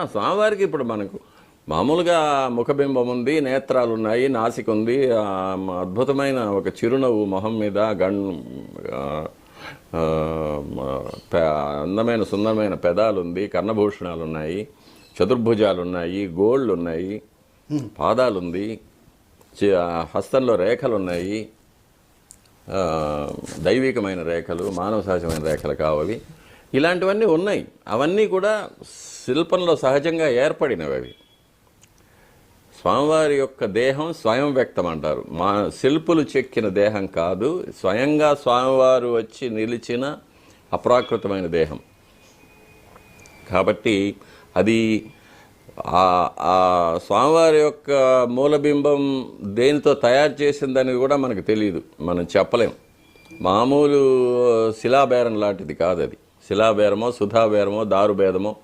స్వామివారికి ఇప్పుడు మనకు మామూలుగా ముఖబింబం ఉంది, నేత్రాలు ఉన్నాయి, నాసిక ఉంది, అద్భుతమైన ఒక చిరునవ్వు మొహం మీద, ఆ, ఆ, అందమైన సుందరమైన పెదాలు ఉంది, కర్ణభూషణాలు ఉన్నాయి, చతుర్భుజాలు ఉన్నాయి, గోళ్ళు ఉన్నాయి, పాదాలుంది, హస్తంలో రేఖలు ఉన్నాయి, దైవికమైన రేఖలు, మానవ సహజమైన రేఖలు కావాలి. ఇలాంటివన్నీ ఉన్నాయి. అవన్నీ కూడా శిల్పంలో సహజంగా ఏర్పడినవి. అవి స్వామివారి యొక్క దేహం స్వయం వ్యక్తం అంటారు. మా శిల్పులు చెక్కిన దేహం కాదు, స్వయంగా స్వామివారు వచ్చి నిలిచిన అప్రాకృతమైన దేహం. కాబట్టి అది ఆ స్వామివారి యొక్క మూలబింబం దేనితో తయారు చేసిందని కూడా మనకు తెలియదు, మనం చెప్పలేం. మామూలు శిలాబేరం లాంటిది కాదు అది. శిలాబేరమో, సుధాబేరమో, దారుభేదమో